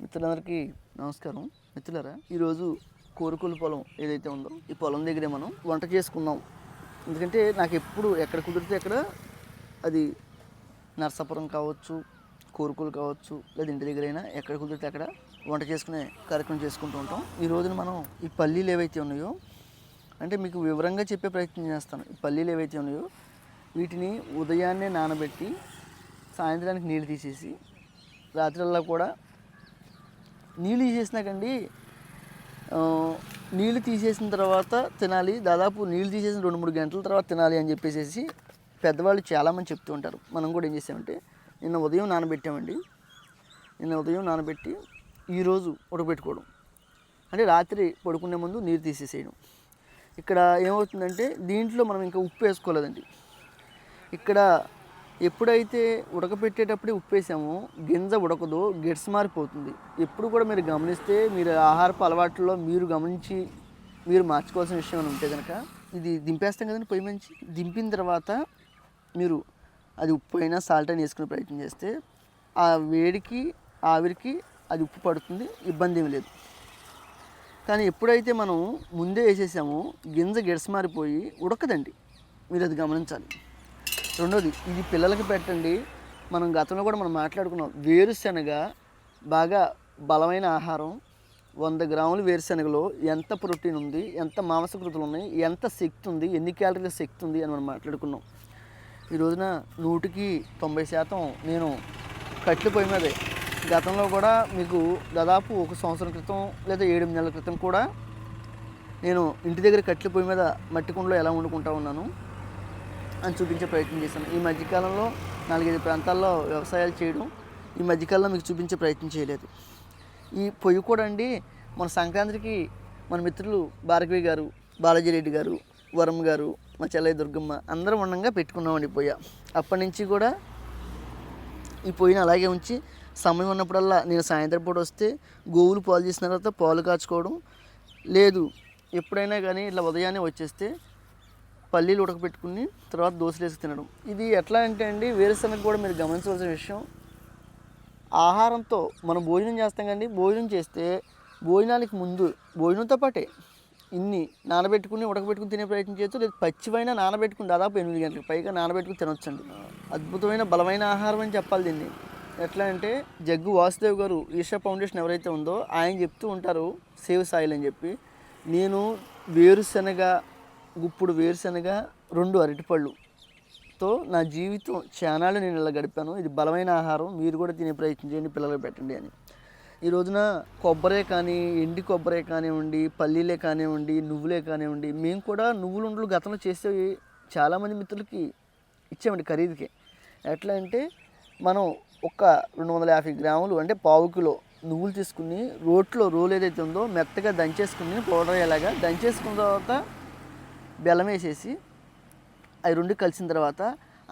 మిత్రులందరికీ నమస్కారం. మిత్రులారా, ఈరోజు కోరుకుల పొలం ఏదైతే ఉందో ఈ పొలం దగ్గరే మనం వంట చేసుకున్నాం. ఎందుకంటే నాకు ఎప్పుడు ఎక్కడ కుదిరితే అక్కడ, అది నర్సాపురం కావచ్చు, కోరుకులు కావచ్చు, లేదా ఇంటి దగ్గరైనా ఎక్కడ కుదిరితే అక్కడ వంట చేసుకునే కార్యక్రమం చేసుకుంటూ ఉంటాం. ఈ రోజున మనం ఈ పల్లీలు ఏవైతే ఉన్నాయో, అంటే మీకు వివరంగా చెప్పే ప్రయత్నం చేస్తాను. ఈ పల్లీలు ఏవైతే ఉన్నాయో వీటిని ఉదయాన్నే నానబెట్టి సాయంత్రానికి నీళ్ళు తీసేసి రాత్రిలో కూడా నీళ్ళు తీసేసినాకండి, నీళ్ళు తీసేసిన తర్వాత తినాలి. దాదాపు నీళ్ళు తీసేసిన 2-3 గంటల తర్వాత తినాలి అని చెప్పేసి పెద్దవాళ్ళు చాలామంది చెప్తూ ఉంటారు. మనం కూడా ఏం చేసామంటే నిన్న ఉదయం నానబెట్టామండి. నిన్న ఉదయం నానబెట్టి ఈరోజు ఉడకబెట్టుకోవడం, అంటే రాత్రి పడుకునే ముందు నీరు తీసేసేయడం. ఇక్కడ ఏమవుతుందంటే దీంట్లో మనం ఇంకా ఉప్పు వేసుకోలేదండి. ఇక్కడ ఎప్పుడైతే ఉడకపెట్టేటప్పుడే ఉప్పు వేసామో గింజ ఉడకదో, గెట్స్ మారిపోతుంది. ఎప్పుడు కూడా మీరు గమనిస్తే, మీరు ఆహారపు అలవాట్లలో మీరు గమనించి మీరు మార్చుకోవాల్సిన విషయం అని ఉంటే కనుక, ఇది దింపేస్తాం కదండి పొయ్యి మంచి. దింపిన తర్వాత మీరు అది ఉప్పు అయినా సాల్ట్ అయినా వేసుకునే ప్రయత్నం చేస్తే ఆ వేడికి ఆవిరికి అది ఉప్పు పడుతుంది, ఇబ్బంది ఏమి లేదు. కానీ ఎప్పుడైతే మనం ముందే వేసేసామో గింజ గెట్స్ మారిపోయి ఉడకదండి. మీరు అది గమనించాలి. రెండోది, ఇది పిల్లలకి పెట్టండి. మనం గతంలో కూడా మనం మాట్లాడుకున్నాం. వేరుశనగ బాగా బలమైన ఆహారం. 100 గ్రాములు వేరుశనగలో ఎంత ప్రోటీన్ ఉంది, ఎంత మాంసకృతులు ఉన్నాయి, ఎంత శక్తి ఉంది, ఎన్ని క్యాలరీల శక్తి ఉంది అని మనం మాట్లాడుకున్నాం. ఈ రోజున 100% నేను కట్టెల పొయ్యి మీదే, గతంలో కూడా మీకు దాదాపు 1 సంవత్సరం క్రితం లేదా 7 నెలల క్రితం కూడా నేను ఇంటి దగ్గర కట్టెల పొయ్యి మీద మట్టి కుండలో ఎలా వండుకుంటా ఉన్నాను అని చూపించే ప్రయత్నం చేశాను. ఈ మధ్యకాలంలో 4-5 ప్రాంతాల్లో వ్యవసాయాలు చేయడం ఈ మధ్యకాలంలో మీకు చూపించే ప్రయత్నం చేయలేదు. ఈ పొయ్యి కూడా అండి, మన సంక్రాంతికి మన మిత్రులు భార్గవి గారు, బాలాజీ రెడ్డి గారు, వరం గారు, మా చెల్లయ్య దుర్గమ్మ అందరం ఉండంగా పెట్టుకున్నామండి పొయ్యి. అప్పటి నుంచి కూడా ఈ పొయ్యిని అలాగే ఉంచి సమయం ఉన్నప్పుడల్లా నేను సాయంత్రం పూట వస్తే గోవులు పాలు చేసిన తర్వాత పాలు కాచుకోవడం, లేదు ఎప్పుడైనా కానీ ఇట్లా ఉదయాన్నే వచ్చేస్తే పల్లీలు ఉడకబెట్టుకుని తర్వాత దోశలు వేసి తినడం. ఇది ఎట్లా అంటే అండి, వేరుశనగ కూడా మీరు గమనించవలసిన విషయం. ఆహారంతో మనం భోజనం చేస్తాం కండి, భోజనం చేస్తే భోజనానికి ముందు భోజనంతో పాటే ఇన్ని నానబెట్టుకుని ఉడకబెట్టుకుని తినే ప్రయత్నం చేయొచ్చు. లేదు పచ్చివైనా నానబెట్టుకుని దాదాపు 8 గంటలకు పైగా నానబెట్టుకుని తినొచ్చండి. అద్భుతమైన బలమైన ఆహారం అని చెప్పాలి దీన్ని. ఎట్లా అంటే జగ్గు వాసుదేవ్ గారు, ఈషా ఫౌండేషన్ ఎవరైతే ఉందో ఆయన చెప్తూ ఉంటారు సేవ్ సాయిల్ అని చెప్పి. నేను వేరుశనగ, గుప్పుడు వేరుశనగ, 2 అరటిపళ్ళుతో నా జీవితం చానాళ్ళు నేను ఇలా గడిపాను. ఇది బలమైన ఆహారం, మీరు కూడా తినే ప్రయత్నం చేయండి, పిల్లలకు పెట్టండి అని. ఈ రోజున కొబ్బరే కానీ, ఎండి కొబ్బరే కానివ్వండి, పల్లీలే కానివ్వండి, నువ్వులే కానివ్వండి, మేము కూడా నువ్వులుండలు గతంలో చేసేవి చాలామంది మిత్రులకి ఇచ్చామండి ఖరీదుకే. ఎట్లా అంటే మనం ఒక 250 గ్రాములు అంటే 1/4 కిలో నువ్వులు తీసుకుని రోలు ఏదైతే ఉందో మెత్తగా దంచేసుకుని పౌడర్ అయ్యేలాగా దంచేసుకున్న తర్వాత బెల్లం వేసేసి అవి 2 కలిసిన తర్వాత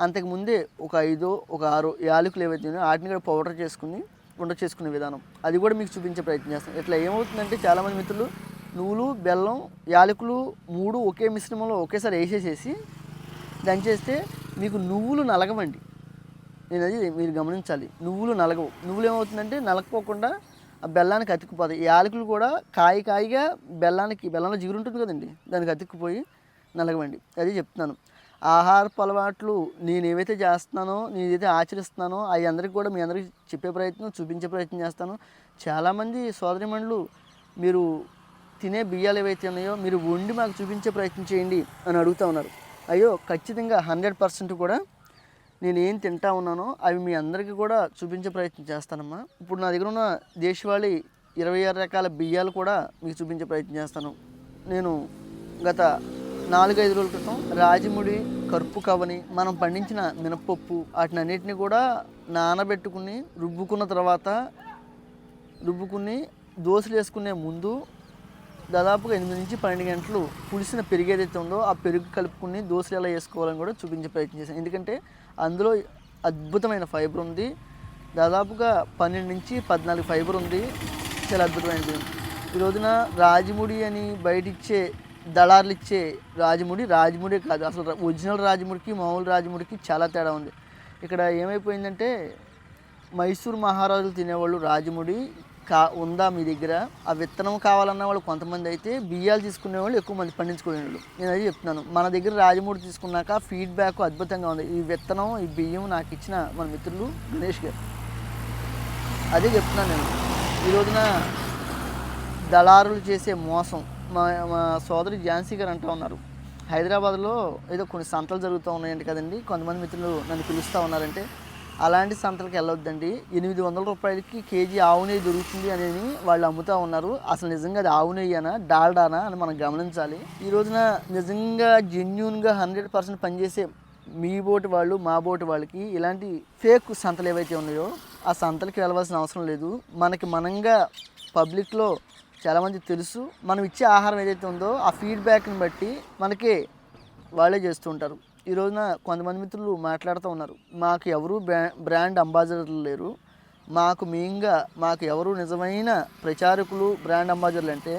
అంతకుముందే ఒక 5 ఒక 6 యాలకులు ఏవైతే ఉన్నాయో వాటిని కూడా పౌడర్ చేసుకుని ఉండ చేసుకునే విధానం అది కూడా మీకు చూపించే ప్రయత్నం చేస్తాం. ఇట్లా ఏమవుతుందంటే చాలామంది మిత్రులు నువ్వులు, బెల్లం, యాలకులు 3 ఒకే మిశ్రమంలో ఒకేసారి వేసేసేసి దంచేస్తే మీకు నువ్వులు నలగవండి. నేను అది మీరు గమనించాలి. నువ్వులు నలగవు. నువ్వులు ఏమవుతుందంటే నలగపోకుండా ఆ బెల్లానికి అతుక్కుపోతాయి. యాలకులు కూడా కాయగా బెల్లంలో జిగురు ఉంటుంది కదండి, దానికి అతుక్కుపోయి నలగవండి. అది చెప్తున్నాను. ఆహారపు అలవాట్లు నేను ఏవైతే చేస్తున్నానో, నేను ఏదైతే ఆచరిస్తున్నానో అవి అందరికీ కూడా మీ అందరికీ చెప్పే ప్రయత్నం, చూపించే ప్రయత్నం చేస్తాను. చాలామంది సోదరిమణులు మీరు తినే బియ్యాలు ఏవైతే ఉన్నాయో మీరు వండి మాకు చూపించే ప్రయత్నం చేయండి అని అడుగుతూ ఉన్నారు. అయ్యో ఖచ్చితంగా 100% కూడా నేను ఏం తింటా ఉన్నానో అవి మీ అందరికీ కూడా చూపించే ప్రయత్నం చేస్తానమ్మా. ఇప్పుడు నా దగ్గర ఉన్న దేశవాళీ 26 రకాల బియ్యాలు కూడా మీకు చూపించే ప్రయత్నం చేస్తాను. నేను గత 4-5 రోజుల క్రితం రాజముడి, కరుపు కవని, మనం పండించిన మినపప్పు వాటిని అన్నిటిని కూడా నానబెట్టుకుని రుబ్బుకున్న తర్వాత దోశలు వేసుకునే ముందు దాదాపుగా 8-12 గంటలు పులిసిన పెరుగు ఏదైతే ఉందో ఆ పెరుగు కలుపుకుని దోశలు ఎలా వేసుకోవాలని కూడా చూపించే ప్రయత్నం చేశాను. ఎందుకంటే అందులో అద్భుతమైన ఫైబర్ ఉంది. దాదాపుగా 12-14 ఫైబర్ ఉంది. చాలా అద్భుతమైనది. ఈ రోజున రాజముడి అని బయటిచ్చే దళారులు ఇచ్చే రాజముడే కాదు, అసలు ఒరిజినల్ రాజముడికి మామూలు రాజముడికి చాలా తేడా ఉంది. ఇక్కడ ఏమైపోయిందంటే మైసూర్ మహారాజులు తినేవాళ్ళు రాజముడి, ఉందా మీ దగ్గర? ఆ విత్తనం కావాలన్న వాళ్ళు కొంతమంది అయితే, బియ్యాలు తీసుకునే వాళ్ళు ఎక్కువ మంది పండించుకునే వాళ్ళు. నేను అదే చెప్తున్నాను. మన దగ్గర రాజమూడి తీసుకున్నాక ఫీడ్‌బ్యాక్ అద్భుతంగా ఉంది. ఈ విత్తనం, ఈ బియ్యం నాకు ఇచ్చిన మన మిత్రులు గణేష్ గారు. అదే చెప్తున్నాను నేను. ఈ రోజున దళారులు చేసే మోసం మా మా సోదరి ఝాన్సీ గారు అంటూ ఉన్నారు. హైదరాబాద్‌లో ఏదో కొన్ని సంతలు జరుగుతూ ఉన్నాయంట కదండీ! కొంతమంది మిత్రులు నన్ను పిలుస్తూ ఉన్నారంటే, అలాంటి సంతలకు వెళ్ళొద్దండి. రూ. 800కి కేజీ ఆవు నెయ్యి దొరుకుతుంది అని వాళ్ళు అమ్ముతూ ఉన్నారు. అసలు నిజంగా అది ఆవు నెయ్యేనా? డాల్డానా? అని మనం గమనించాలి. ఈ రోజున నిజంగా జెన్యూన్‌గా 100% పనిచేసే మీ బోటి వాళ్ళు, మా బోటి వాళ్ళకి ఇలాంటి ఫేక్ సంతలు ఏవైతే ఉన్నాయో, ఆ సంతలకి వెళ్ళవలసిన అవసరం లేదు. మనకి మనంగా పబ్లిక్‌లో చాలామంది తెలుసు. మనం ఇచ్చే ఆహారం ఏదైతే ఉందో ఆ ఫీడ్‌బ్యాక్‌ని బట్టి మనకి వాళ్ళే చేస్తూ ఉంటారు. ఈ రోజున కొంతమంది మిత్రులు మాట్లాడుతూ ఉన్నారు. మాకు ఎవరు బ్రాండ్ అంబాసిడర్లు లేరు. మాకు ఎవరు నిజమైన ప్రచారకులు, బ్రాండ్ అంబాసిడర్లు అంటే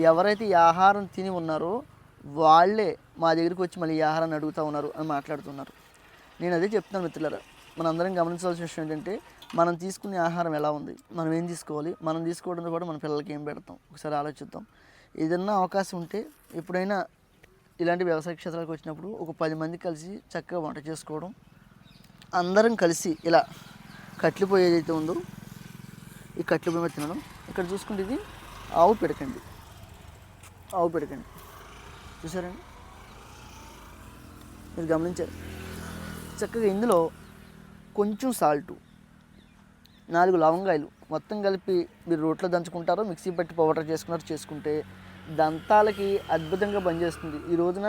ఎవరైతే ఈ ఆహారం తిని ఉన్నారో వాళ్ళే మా దగ్గరికి వచ్చి మళ్ళీ ఈ ఆహారాన్ని అడుగుతూ ఉన్నారు అని మాట్లాడుతున్నారు. నేను అదే చెప్తున్నాను మిత్రులారా. మనందరం గమనించవలసిన విషయం ఏంటంటే, మనం తీసుకునే ఆహారం ఎలా ఉంది? మనం ఏం తీసుకోవాలి? మనం తీసుకోవడంతో పాటు మన పిల్లలకి ఏం పెడతాం? ఒకసారి ఆలోచిద్దాం. ఏదన్నా అవకాశం ఉంటే ఎప్పుడైనా ఇలాంటి వ్యవసాయ క్షేత్రాలకు వచ్చినప్పుడు ఒక 10 మంది కలిసి చక్కగా వంట చేసుకోవడం, అందరం కలిసి ఇలా కట్టెల పొయ్యి ఏదైతే ఉందో ఈ కట్టెల పొయ్యి మీద తినడం. ఇక్కడ చూసుకుంటే ఇది ఆవు పిడకండి. చూసారండి? మీరు గమనించారు. చక్కగా ఇందులో కొంచెం సాల్టు, 4 లవంగాయలు మొత్తం కలిపి మీరు రోట్లో దంచుకుంటారో, మిక్సీ పట్టి పౌడర్ చేసుకుంటే దంతాలకి అద్భుతంగా పనిచేస్తుంది. ఈ రోజున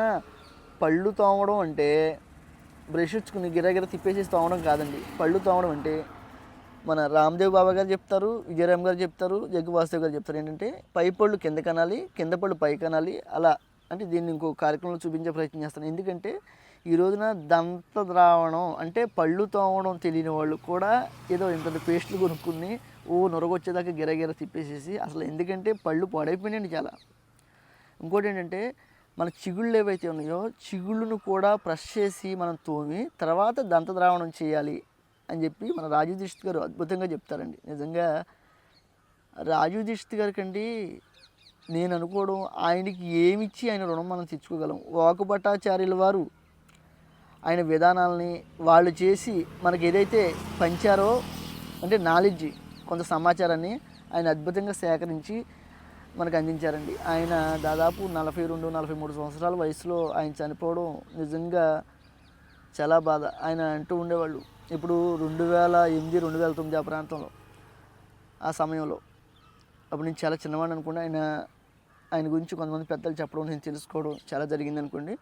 పళ్ళు తోమడం అంటే బ్రష్ ఇచ్చుకుని గిరగిర తిప్పేసేసి తోమడం కాదండి. పళ్ళు తోమడం అంటే మన రామ్దేవ్ బాబా గారు చెప్తారు, విజయరామ్ గారు చెప్తారు, జగ్గు వాసుదేవ్ గారు చెప్తారు. ఏంటంటే పై పళ్ళు కింద కనాలి, కింద పళ్ళు పై కనాలి. అలా అంటే దీన్ని ఇంకో కార్యక్రమంలో చూపించే ప్రయత్నం చేస్తాను. ఎందుకంటే ఈ రోజున దంత ద్రావణం అంటే పళ్ళు తోమడం తెలియని వాళ్ళు కూడా ఏదో ఇంత పేస్టులు కొనుక్కుని నొరగొచ్చేదాకా గిరగిర తిప్పేసేసి అసలు ఎందుకంటే పళ్ళు పాడైపోయినాయండి చాలా. ఇంకోటి ఏంటంటే మన చిగుళ్ళు ఏవైతే ఉన్నాయో చిగుళ్ళను కూడా బ్రష్ చేసి మనం తోమి తర్వాత దంత ద్రావణం చేయాలి అని చెప్పి మన రాజీవ్ దీక్షిత్ గారు అద్భుతంగా చెప్తారండి. నిజంగా రాజీవ్ దీక్షిత్ గారికి అండి నేను అనుకోవడం, ఆయనకి ఏమిచ్చి ఆయన రుణం మనం తెచ్చుకోగలం. వాకు భట్టాచార్యుల వారు ఆయన విధానాలని వాళ్ళు చేసి మనకి ఏదైతే పంచారో అంటే నాలెడ్జ్, కొంత సమాచారాన్ని ఆయన అద్భుతంగా సేకరించి మనకు అందించారండి. ఆయన దాదాపు 42-43 సంవత్సరాల వయసులో ఆయన చనిపోవడం నిజంగా చాలా బాధ. ఆయన అంటూ ఉండేవాళ్ళు ఇప్పుడు 2008-2009 ఆ ప్రాంతంలో, ఆ సమయంలో అప్పుడు నేను చాలా చిన్నవాడిని అనుకోండి. ఆయన గురించి కొంతమంది పెద్దలు చెప్పడం, నేను తెలుసుకోవడం చాలా జరిగింది అనుకోండి.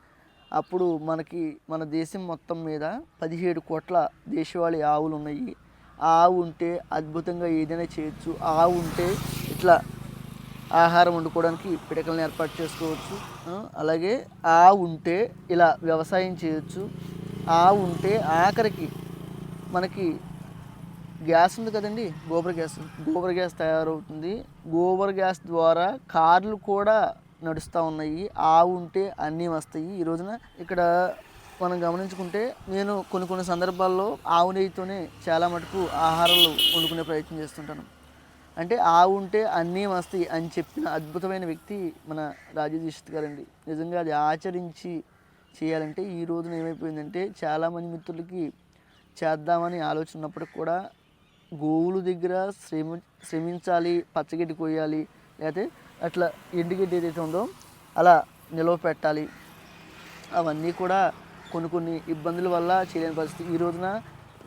అప్పుడు మన దేశం మొత్తం మీద 17 కోట్ల దేశవాళీ ఆవులు ఉన్నాయి. ఆ ఆవు ఉంటే అద్భుతంగా ఏదైనా చేయొచ్చు. ఆ ఆవు ఉంటే ఇట్లా ఆహారం వండుకోవడానికి పిడకలను ఏర్పాటు చేసుకోవచ్చు. అలాగే ఆవు ఉంటే ఇలా వ్యవసాయం చేయొచ్చు. ఆవు ఉంటే ఆఖరికి మనకి గ్యాస్ ఉంది కదండి, గోబర్ గ్యాస్ తయారవుతుంది. గోబర్ గ్యాస్ ద్వారా కార్లు కూడా నడుస్తూ ఉన్నాయి. ఆవు ఉంటే అన్నీ వస్తాయి. ఈ రోజున ఇక్కడ మనం గమనించుకుంటే నేను కొన్ని సందర్భాల్లో ఆవు నెయ్యితోనే చాలా మటుకు ఆహారాలు వండుకునే ప్రయత్నం చేస్తుంటాను. అంటే ఆవు ఉంటే అన్నీ వస్తాయి అని చెప్పిన అద్భుతమైన వ్యక్తి మన రాజీవ్ దీక్షిత్ గారండి. నిజంగా అది ఆచరించి చేయాలంటే ఈ రోజున ఏమైపోయిందంటే చాలామంది మిత్రులకి చేద్దామని ఆలోచన ఉన్నప్పటికి కూడా గోవుల దగ్గర శ్రమించాలి, పచ్చగడ్డి కొయ్యాలి, లేకపోతే అట్లా ఎండుగడ్డి ఏదైతే ఉందో అలా నిలవ పెట్టాలి. అవన్నీ కూడా కొన్ని ఇబ్బందుల వల్ల చేయలేని పరిస్థితి. ఈ రోజున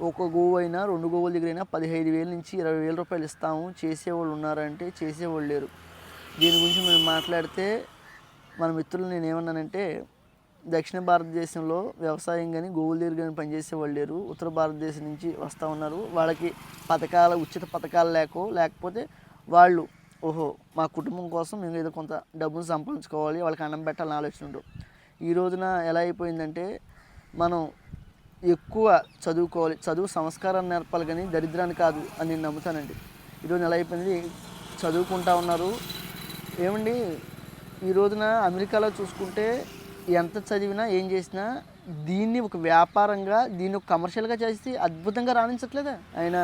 ఒక గోవు అయినా 2 గోవుల దగ్గర అయినా 15,000 నుంచి 20,000 రూపాయలు ఇస్తాము. చేసేవాళ్ళు ఉన్నారంటే చేసేవాళ్ళు లేరు. దీని గురించి మేము మాట్లాడితే మన మిత్రులు నేనేమన్నానంటే, దక్షిణ భారతదేశంలో వ్యవసాయం కానీ గోవుల దగ్గర కానీ పనిచేసే వాళ్ళు లేరు. ఉత్తర భారతదేశం నుంచి వస్తూ ఉన్నారు. వాళ్ళకి ఉచిత పథకాలు లేకపోతే వాళ్ళు మా కుటుంబం కోసం మేము ఏదో కొంత డబ్బును సంపాదించుకోవాలి, వాళ్ళకి అన్నం పెట్టాలని ఆలోచన ఉండవు. ఈ రోజున ఎలా అయిపోయిందంటే మనం ఎక్కువ చదువుకోవాలి, చదువు సంస్కారాన్ని నేర్పాలి కానీ దరిద్రాన్ని కాదు అని నేను నమ్ముతానండి. ఈరోజు ఎలా అయిపోయింది, చదువుకుంటా ఉన్నారు. ఏమండి ఈ రోజున అమెరికాలో చూసుకుంటే ఎంత చదివినా ఏం చేసినా దీన్ని ఒక వ్యాపారంగా, దీన్ని ఒక కమర్షియల్గా చేసి అద్భుతంగా రాణించట్లేదా? ఆయన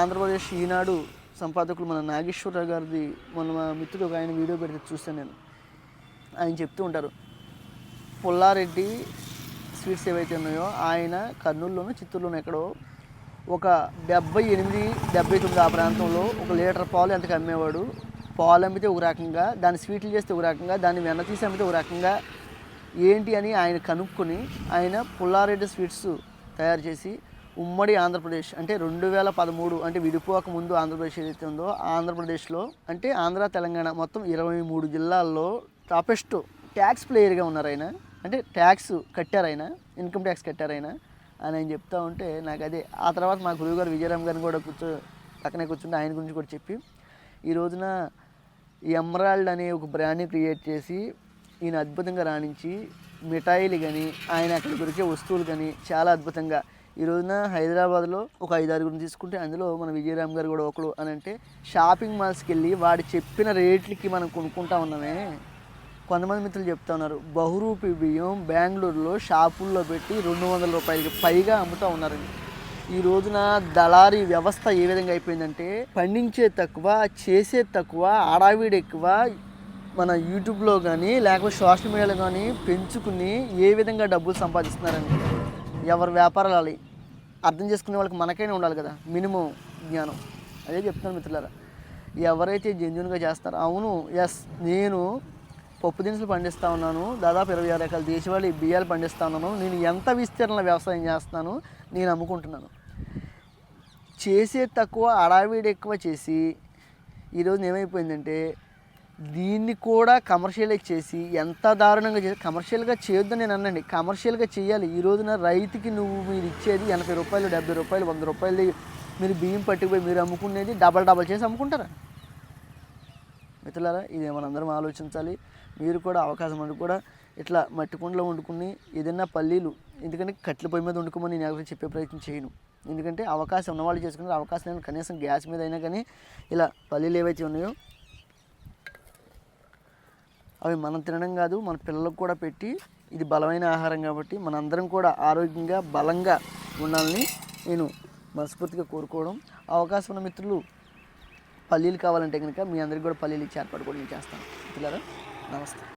ఆంధ్రప్రదేశ్ ఈనాడు సంపాదకులు మన నాగేశ్వరరావు గారిది మన మా మిత్రుడు ఒక ఆయన వీడియో పెడితే చూస్తాను నేను. ఆయన చెప్తూ ఉంటారు, పుల్లారెడ్డి స్వీట్స్ ఏవైతే ఉన్నాయో ఆయన కర్నూలులోనూ చిత్తూరులోనూ ఎక్కడో ఒక 78, 79 ఆ ప్రాంతంలో 1 లీటర్ పాలు ఎంతకు అమ్మేవాడు. పాలు అమ్మితే ఒక రకంగా, దాన్ని స్వీట్లు చేస్తే ఒక రకంగా, దాన్ని వెన్న తీసి అమ్మితే ఒక రకంగా ఏంటి అని ఆయన కనుక్కొని ఆయన పుల్లారెడ్డి స్వీట్స్ తయారు చేసి ఉమ్మడి ఆంధ్రప్రదేశ్ అంటే 2013 అంటే విడిపోక ముందు ఆంధ్రప్రదేశ్ ఏదైతే ఉందో ఆంధ్రప్రదేశ్లో అంటే ఆంధ్ర తెలంగాణ మొత్తం 23 జిల్లాల్లో టాపెస్ట్ ట్యాక్స్ ప్లేయర్గా ఉన్నారు ఆయన. అంటే ట్యాక్స్ కట్టారు ఆయన, ఇన్కమ్ ట్యాక్స్ కట్టారు ఆయన అని ఆయన చెప్తా ఉంటే నాకు అదే. ఆ తర్వాత మా గురువుగారు విజయరామ్ గారిని కూడా పక్కనే కూర్చుంటే ఆయన గురించి కూడా చెప్పి ఈ రోజున ఎమరాల్డ్ అనే ఒక బ్రాండ్ని క్రియేట్ చేసి ఈయన అద్భుతంగా రాణించి మిఠాయిలు కానీ ఆయన అక్కడ దొరికే వస్తువులు కానీ చాలా అద్భుతంగా ఈ రోజున హైదరాబాద్లో ఒక 5-6 తీసుకుంటే అందులో మన విజయరామ్ గారు కూడా ఒకడు అని అంటే షాపింగ్ మాల్స్కి వెళ్ళి వాడు చెప్పిన రేట్లకి మనం కొనుక్కుంటా ఉన్నామే. కొంతమంది మిత్రులు చెప్తా ఉన్నారు బహురూపి బియ్యం బెంగళూరులో షాపుల్లో పెట్టి 200 రూపాయలకి పైగా అమ్ముతూ ఉన్నారండి. ఈ రోజున దళారీ వ్యవస్థ ఏ విధంగా అయిపోయిందంటే పండించే తక్కువ, చేసే తక్కువ, ఆడావిడి ఎక్కువ. మన యూట్యూబ్లో కానీ లేకపోతే సోషల్ మీడియాలో కానీ పెంచుకుని ఏ విధంగా డబ్బులు సంపాదిస్తున్నారని ఎవరి వ్యాపారాలు అలా అర్థం చేసుకునే వాళ్ళకి మనకైనా ఉండాలి కదా మినిమం జ్ఞానం. అదే చెప్తున్నాను మిత్రులారా, ఎవరైతే జెన్యున్గా చేస్తారో అవును ఎస్ నేను పప్పు దినుసులు పండిస్తూ ఉన్నాను, దాదాపు 26 రకాల దేశవాళీ బియ్యాలు పండిస్తూ ఉన్నాను, నేను ఎంత విస్తీర్ణ వ్యవసాయం చేస్తున్నాను, నేను అమ్ముకుంటున్నాను. చేసే తక్కువ అడావిడి ఎక్కువ చేసి ఈరోజు ఏమైపోయిందంటే దీన్ని కూడా కమర్షియలైజ్ చేసి ఎంత దారుణంగా చేసి కమర్షియల్గా చేయొద్దని నేను అనండి, కమర్షియల్గా చేయాలి. ఈ రోజున రైతుకి మీరు ఇచ్చేది 80 రూపాయలు, 70 రూపాయలు, 100 రూపాయలు మీరు బియ్యం పట్టుకుపోయి మీరు అమ్ముకునేది డబల్ చేసి అమ్ముకుంటారా మిత్రులారా? ఇది మనందరం ఆలోచించాలి. మీరు కూడా అవకాశం ఉండి కూడా ఇట్లా మట్టి కుండలో వండుకుని ఏదైనా పల్లీలు, ఎందుకంటే కట్టెల పొయ్యి మీద వండుకోమని నేను ఎవరికి చెప్పే ప్రయత్నం చేయను. ఎందుకంటే అవకాశం ఉన్నవాళ్ళు చేసుకున్నారు, అవకాశం లేని కనీసం గ్యాస్ మీద అయినా కానీ ఇలా పల్లీలు ఏవైతే ఉన్నాయో అవి మనం తినడం కాదు మన పిల్లలకు కూడా పెట్టి ఇది బలమైన ఆహారం కాబట్టి మనందరం కూడా ఆరోగ్యంగా బలంగా ఉండాలని నేను మనస్ఫూర్తిగా కోరుకోవడం. అవకాశం ఉన్న మిత్రులు పల్లీలు కావాలంటే కనుక మీ అందరికీ కూడా పల్లీలు ఇచ్చి ఏర్పాటు కూడా నేను చేస్తాను. మిత్రులారా నమస్తే.